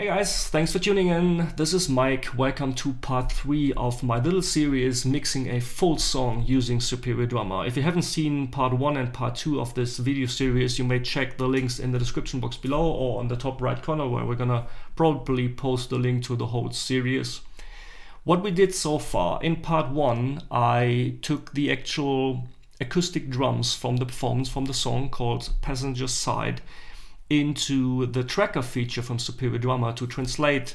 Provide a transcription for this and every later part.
Hey guys, thanks for tuning in. This is Mike. Welcome to part 3 of my little series mixing a full song using Superior Drummer. If you haven't seen part 1 and part 2 of this video series, you may check the links in the description box below or on the top right corner, where we're gonna probably post the link to the whole series. What we did so far, in part 1, I took the actual acoustic drums from the performance from the song called Passenger Side into the tracker feature from Superior Drummer to translate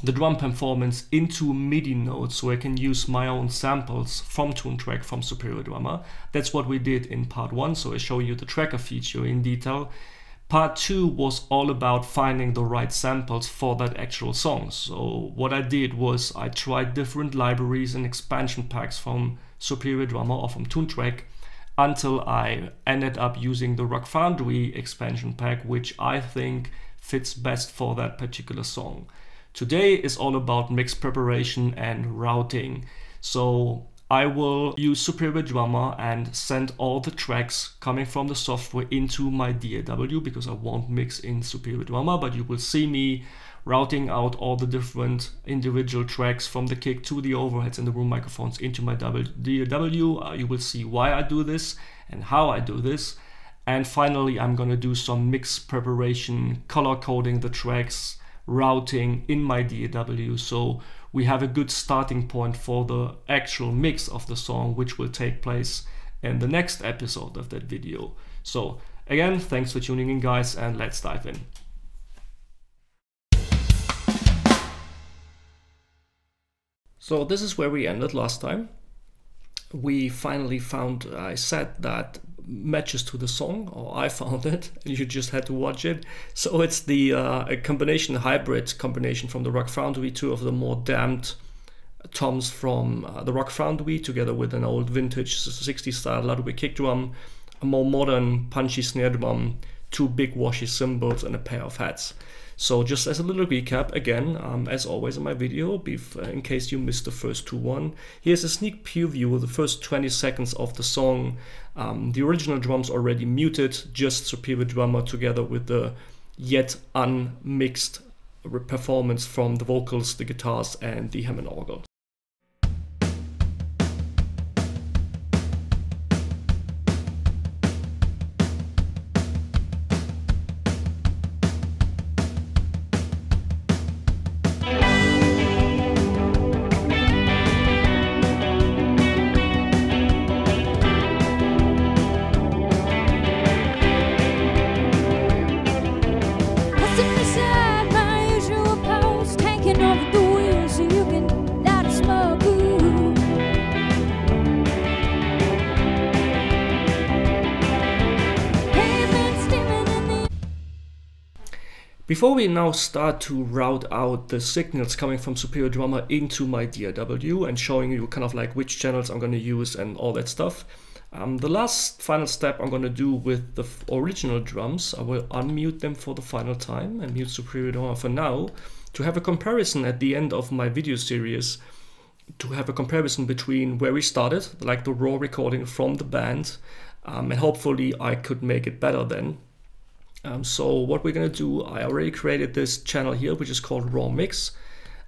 the drum performance into MIDI notes so I can use my own samples from TuneTrack from Superior Drummer. That's what we did in part 1, so I show you the tracker feature in detail. Part 2 was all about finding the right samples for that actual song. So what I did was I tried different libraries and expansion packs from Superior Drummer or from TuneTrack until I ended up using the Rock Foundry expansion pack, which I think fits best for that particular song. Today is all about mix preparation and routing. So I will use Superior Drummer and send all the tracks coming from the software into my DAW, because I won't mix in Superior Drummer, but you will see me routing out all the different individual tracks from the kick to the overheads and the room microphones into my DAW. You will see why I do this and how I do this. And finally, I'm gonna do some mix preparation, color coding the tracks, routing in my DAW, so we have a good starting point for the actual mix of the song, which will take place in the next episode of that video. So again, thanks for tuning in, guys, and let's dive in. So this is where we ended last time. We finally found a set that matches to the song, or I found it, and you just had to watch it. So it's the a combination, hybrid combination from the Rock Foundry, two of the more damped toms from the Rock Foundry, together with an old vintage 60s style Ludwig kick drum, a more modern punchy snare drum, two big washy cymbals, and a pair of hats. So just as a little recap, again, as always in my video, in case you missed the first one, here's a sneak preview of the first 20 seconds of the song. The original drums already muted, just Superior Drummer together with the yet unmixed performance from the vocals, the guitars, and the Hammond orgel. Before we now start to route out the signals coming from Superior Drummer into my DAW and showing you kind of like which channels I'm going to use and all that stuff, the last final step I'm going to do with the original drums, I will unmute them for the final time and mute Superior Drummer for now, to have a comparison at the end of my video series, to have a comparison between where we started, like the raw recording from the band, and hopefully I could make it better then. So what we're gonna do, I already created this channel here, which is called Raw Mix,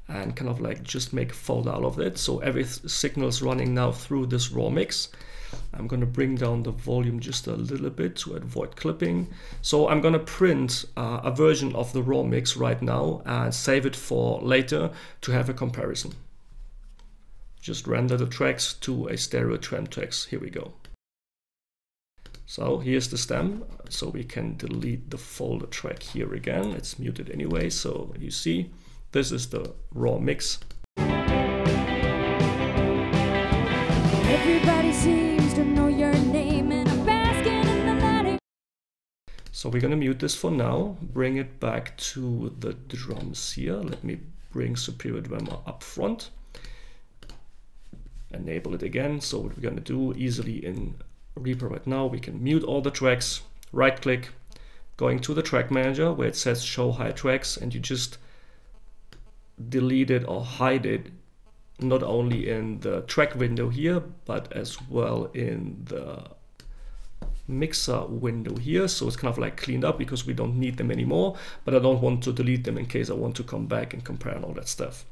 and kind of like just make a folder out of it. So every signal is running now through this Raw Mix. I'm gonna bring down the volume just a little bit to avoid clipping. So I'm gonna print a version of the Raw Mix right now and save it for later to have a comparison. Just render the tracks to a stereo tram tracks. Here we go. So here's the stem, so we can delete the folder track here again. It's muted anyway, so you see, this is the raw mix. Everybody seems to know your name and I'm basking in the light. So we're gonna mute this for now, bring it back to the drums here. Let me bring Superior Drummer up front. Enable it again, so what we're gonna do easily in Reaper right now, we can mute all the tracks, right click, going to the track manager where it says show hide tracks, and you just delete it or hide it, not only in the track window here, but as well in the mixer window here, so it's kind of like cleaned up because we don't need them anymore, but I don't want to delete them in case I want to come back and compare and all that stuff.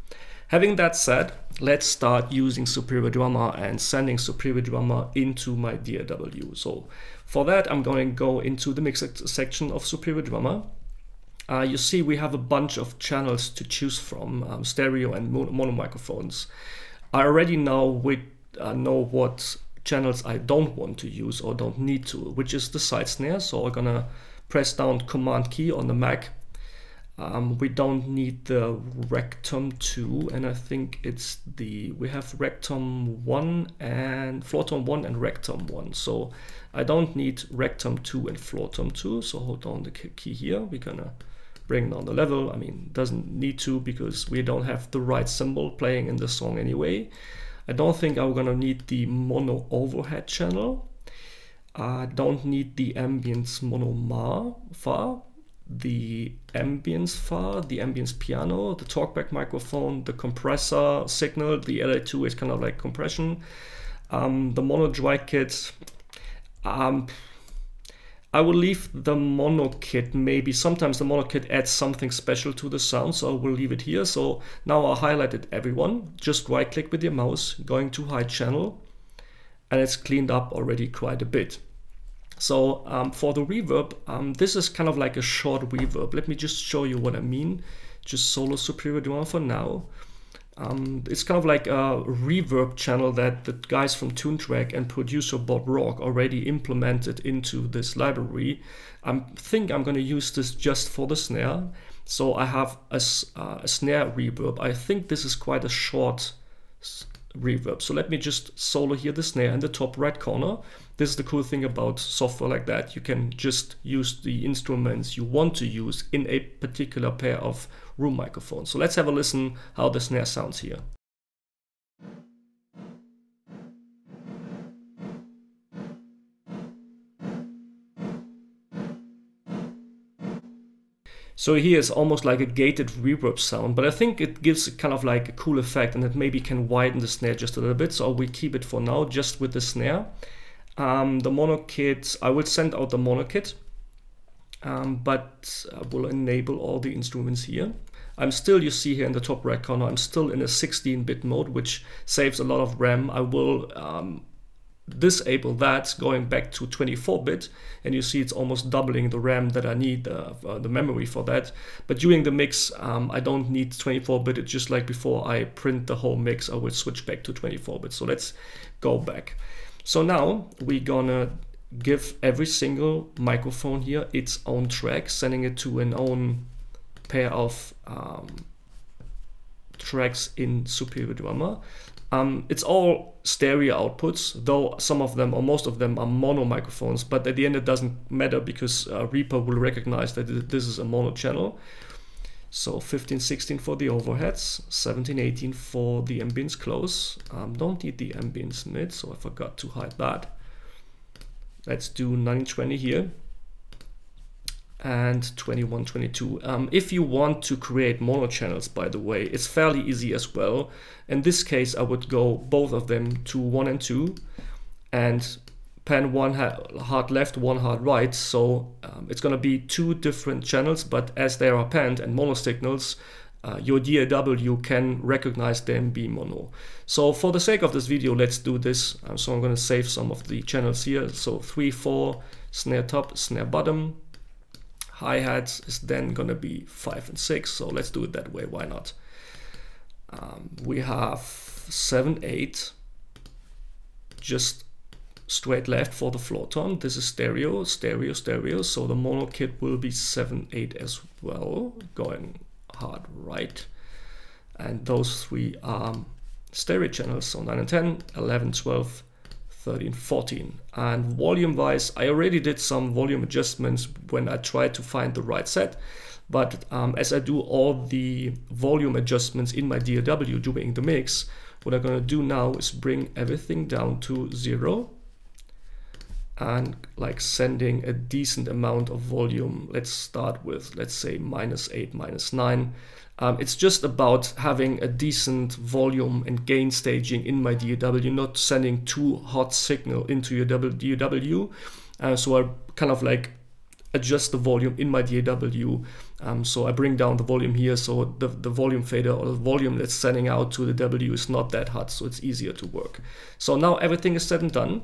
Having that said, let's start using Superior Drummer and sending Superior Drummer into my DAW. So for that, I'm going to go into the mix section of Superior Drummer. You see we have a bunch of channels to choose from, stereo and mono microphones. I already know what channels I don't want to use or don't need to, which is the side snare. So I'm gonna press down Command key on the Mac. We don't need the Rectum 2, and I think it's we have Rectum 1 and Floor Tom 1 and Rectum 1. So I don't need Rectum 2 and Floor Tom 2. So hold down the key here. We're gonna bring down the level. I mean, doesn't need to because we don't have the right cymbal playing in the song anyway. I don't think I'm gonna need the mono overhead channel. I don't need the ambience mono far, the ambience far, the ambience piano, the talkback microphone, the compressor signal. The LA2 is kind of like compression. The mono dry kit. I will leave the mono kit. Maybe sometimes the mono kit adds something special to the sound, so I will leave it here. So now I highlighted everyone. Just right click with your mouse, going to hide channel, and it's cleaned up already quite a bit. So for the reverb, this is kind of like a short reverb. Let me just show you what I mean. Just solo Superior Drummer for now. It's kind of like a reverb channel that the guys from TuneTrack and producer Bob Rock already implemented into this library. I think I'm going to use this just for the snare. So I have a snare reverb. I think this is quite a short reverb. So let me just solo here the snare in the top right corner. This is the cool thing about software like that. You can just use the instruments you want to use in a particular pair of room microphones. So let's have a listen how the snare sounds here. So here is almost like a gated reverb sound, but I think it gives kind of like a cool effect, and it maybe can widen the snare just a little bit. So we keep it for now just with the snare. The mono kit, I will send out the mono kit, but I will enable all the instruments here. I'm still, you see here in the top right corner, I'm still in a 16-bit mode, which saves a lot of RAM. I will disable that, going back to 24-bit, and you see it's almost doubling the RAM that I need, the memory for that. But during the mix, I don't need 24-bit. It's just like before I print the whole mix, I will switch back to 24-bit. So let's go back. So now we're gonna give every single microphone here its own track, sending it to an own pair of tracks in Superior Drummer. It's all stereo outputs, though some of them or most of them are mono microphones, but at the end it doesn't matter because Reaper will recognize that this is a mono channel. So 15, 16 for the overheads, 17, 18 for the ambience close. Don't need the ambience mid, so I forgot to hide that. Let's do 1920 here. And 21, 22. If you want to create mono channels, by the way, it's fairly easy as well. In this case, I would go both of them to 1 and 2 and pan one hard left, one hard right. So it's going to be two different channels, but as they are panned and mono signals, your DAW can recognize them be mono. So for the sake of this video, let's do this. So I'm going to save some of the channels here. So 3, 4, snare top, snare bottom. Hi-hats is then going to be 5 and 6, so let's do it that way, why not? We have 7, 8, just straight left for the floor tom. This is stereo, stereo, stereo, so the mono kit will be 7, 8 as well, going hard right. And those three are stereo channels, so 9 and 10, 11, 12, 13, 14. And volume wise, I already did some volume adjustments when I tried to find the right set, but as I do all the volume adjustments in my DAW during the mix, what I'm going to do now is bring everything down to 0 and like sending a decent amount of volume. Let's start with, let's say, -8, -9. It's just about having a decent volume and gain staging in my DAW, not sending too hot signal into your DAW. So I kind of like adjust the volume in my DAW. So I bring down the volume here, so the volume fader or the volume that's sending out to the W is not that hot, so it's easier to work. So now everything is said and done.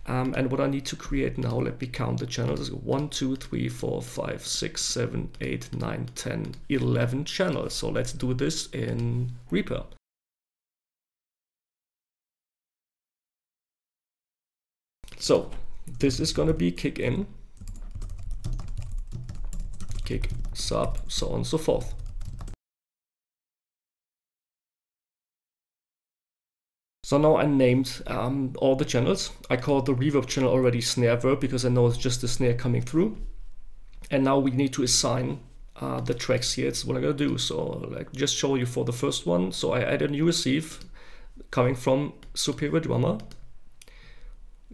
And what I need to create now, let me count the channels. 1, 2, 3, 4, 5, 6, 7, 8, 9, 10, 11 channels. So let's do this in Reaper. So this is going to be kick in, kick, sub, so on and so forth. So now I named all the channels. I called the reverb channel already snare verb because I know it's just the snare coming through. And now we need to assign the tracks here. It's what I'm gonna do. So like just show you for the first one. So I add a new receive coming from Superior Drummer,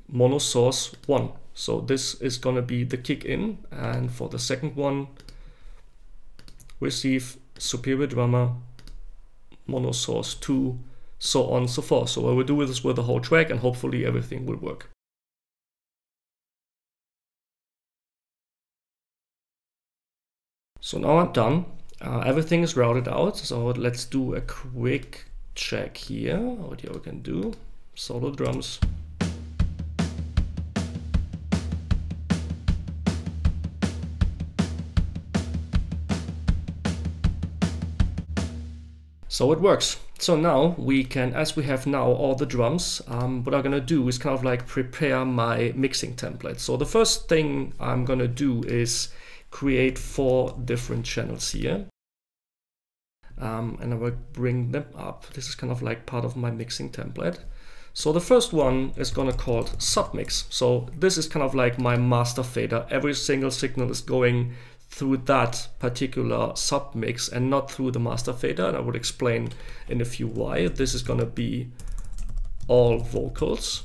mono source 1. So this is gonna be the kick in, and for the second one, receive Superior Drummer, mono source 2, so on and so forth. So I will do this with the whole track, and hopefully everything will work. So now I'm done. Everything is routed out. So let's do a quick check here. What we can do. Solo drums. So it works. So now we can, as we have now all the drums, what I'm gonna do is kind of like prepare my mixing template. So the first thing I'm gonna do is create 4 different channels here. And I will bring them up. This is kind of like part of my mixing template. So the first one is gonna called submix. So this is kind of like my master fader. Every single signal is going through that particular submix and not through the master fader, and I would explain in a few why. This is going to be all vocals.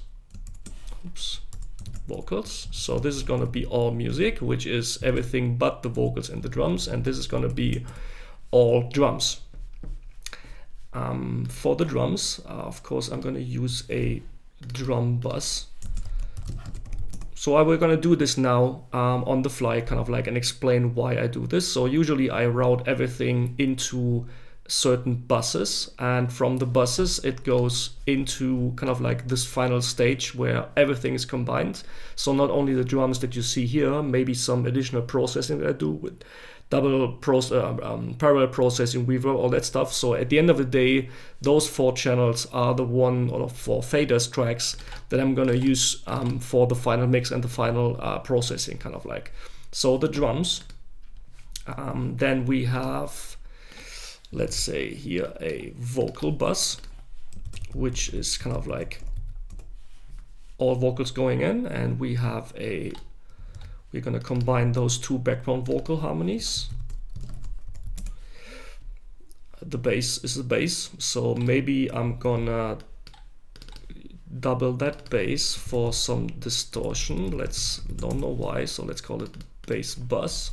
Oops. Vocals. So this is going to be all music, which is everything but the vocals and the drums, and this is going to be all drums. For the drums, of course, I'm going to use a drum bus. So we're going to do this now on the fly, kind of like, and explain why I do this. So usually I route everything into certain buses, and from the buses it goes into kind of like this final stage where everything is combined. So not only the drums that you see here, maybe some additional processing that I do with parallel processing, reverb, all that stuff. So at the end of the day, those 4 channels are the 1 or 4 faders tracks that I'm gonna use for the final mix and the final processing, kind of like. So the drums, then we have, let's say here, a vocal bus, which is kind of like all vocals going in, and we have a, we're going to combine those 2 background vocal harmonies. The bass is the bass, so maybe I'm gonna double that bass for some distortion. Don't know why, so let's call it bass bus.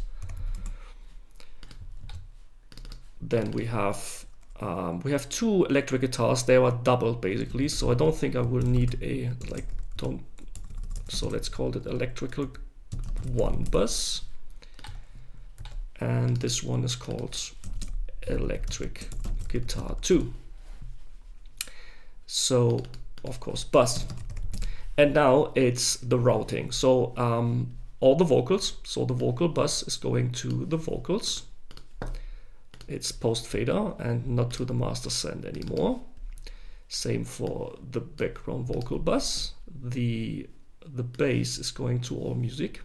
Then we have 2 electric guitars. They are doubled basically, so I don't think I will need a so let's call it electrical 1 bus, and this one is called electric guitar 2. So of course bus, and now it's the routing. So all the vocals, so the vocal bus is going to the vocals. It's post fader and not to the master send anymore. Same for the background vocal bus. The bass is going to all music.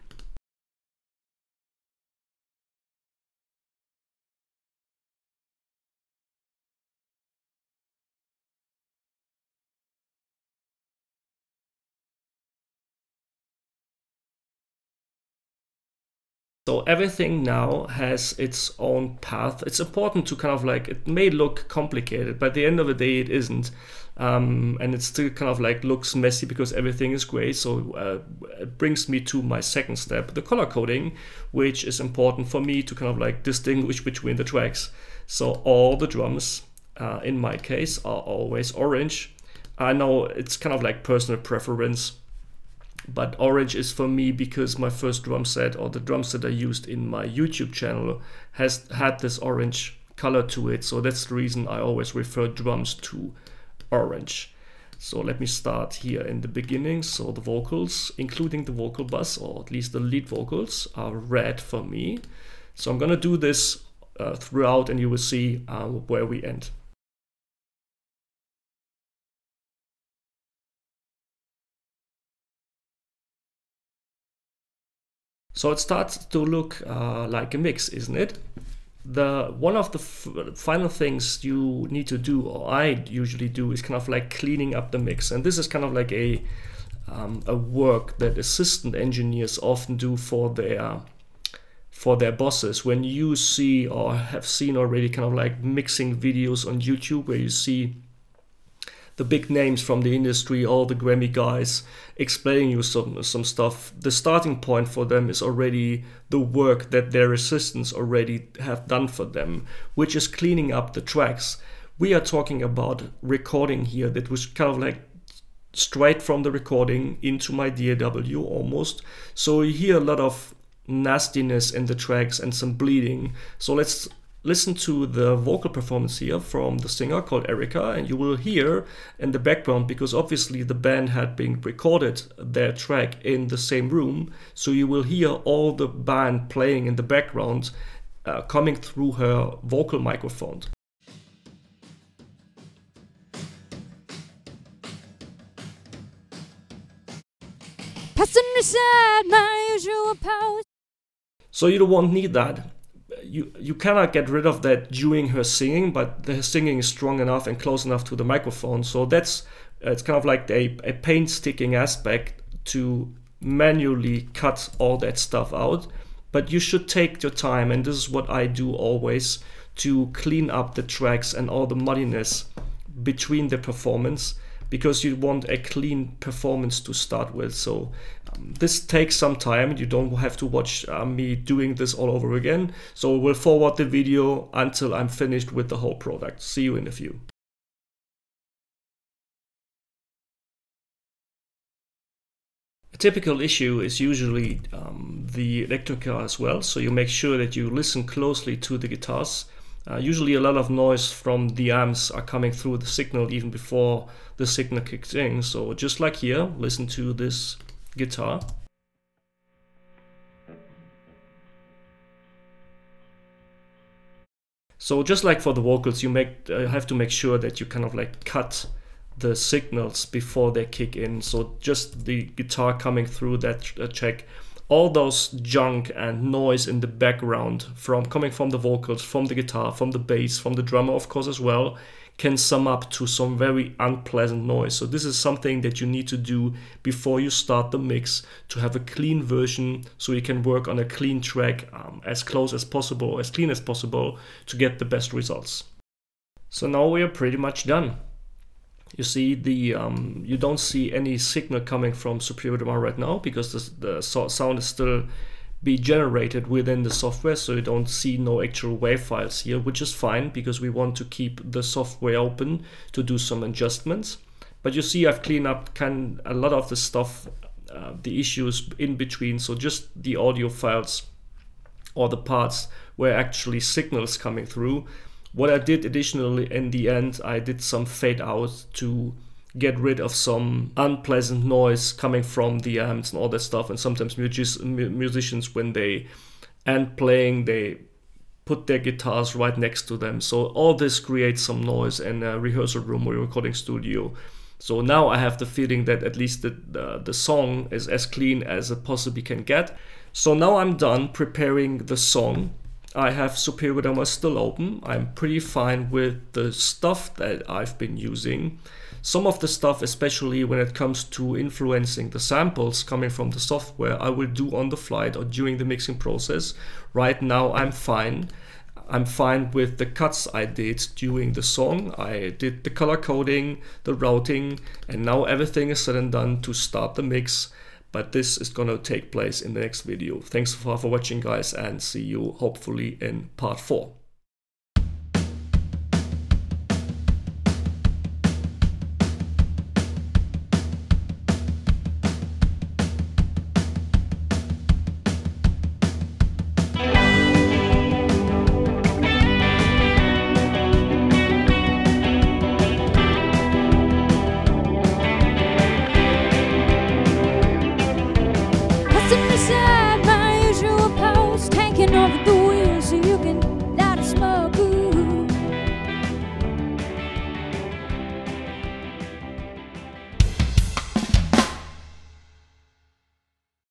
So everything now has its own path. It's important to kind of like, it may look complicated, but at the end of the day it isn't. And it still kind of like looks messy because everything is gray. So it brings me to my second step, the color coding, which is important for me to kind of like distinguish between the tracks. So all the drums, in my case, are always orange. I know it's kind of like personal preference. but orange is for me because my first drum set, or the drum set I used in my YouTube channel, has had this orange color to it. So that's the reason I always refer drums to orange. So let me start here in the beginning. So the vocals, including the vocal bus, or at least the lead vocals, are red for me. So I'm gonna do this throughout, and you will see where we end. So it starts to look like a mix, isn't it? One of the final things you need to do, or I usually do, is kind of like cleaning up the mix. And this is kind of like a work that assistant engineers often do for their bosses. When you see or have seen already kind of like mixing videos on YouTube where you see the big names from the industry, all the Grammy guys explaining you some stuff, the starting point for them is already the work that their assistants already have done for them, which is cleaning up the tracks. We are talking about recording here that was kind of like straight from the recording into my DAW almost. So you hear a lot of nastiness in the tracks and some bleeding. So let's listen to the vocal performance here from the singer called Erica, and you will hear in the background, because obviously the band had been recorded their track in the same room, so you will hear all the band playing in the background coming through her vocal microphone. Passenger side, my usual pose. So you won't need that. You cannot get rid of that during her singing, but the singing is strong enough and close enough to the microphone. So it's kind of like a painstaking aspect to manually cut all that stuff out. But you should take your time, and this is what I do always, to clean up the tracks and all the muddiness between the performance, because you want a clean performance to start with. So this takes some time. You don't have to watch me doing this all over again. So we'll forward the video until I'm finished with the whole product. See you in a few. A typical issue is usually the electric guitar as well. So you make sure that you listen closely to the guitars. Usually a lot of noise from the amps are coming through the signal even before the signal kicks in. So just like here, listen to this guitar. So just like for the vocals, you have to make sure that you kind of like cut the signals before they kick in. So just the guitar coming through that check. All those junk and noise in the background coming from the vocals, from the guitar, from the bass, from the drummer of course as well, can sum up to some very unpleasant noise. So this is something that you need to do before you start the mix, to have a clean version so you can work on a clean track as close as possible, as clean as possible, to get the best results. So now we are pretty much done. You see you don't see any signal coming from Superior Drummer right now, because the sound is still be generated within the software, so you don't see no actual wave files here, which is fine because we want to keep the software open to do some adjustments. But you see I've cleaned up a lot of the stuff, the issues in between, so just the audio files or the parts where actually signals coming through. What I did additionally in the end, I did some fade out to get rid of some unpleasant noise coming from the amps and all that stuff. And sometimes musicians, when they end playing, they put their guitars right next to them. So all this creates some noise in a rehearsal room or recording studio. So now I have the feeling that at least the song is as clean as it possibly can get. So now I'm done preparing the song. I have Superior Drummer still open. I'm pretty fine with the stuff that I've been using. Some of the stuff, especially when it comes to influencing the samples coming from the software, I will do on the flight or during the mixing process. Right now I'm fine. I'm fine with the cuts I did during the song. I did the color coding, the routing, and now everything is said and done to start the mix. But this is going to take place in the next video. Thanks for watching, guys, and see you hopefully in part 4.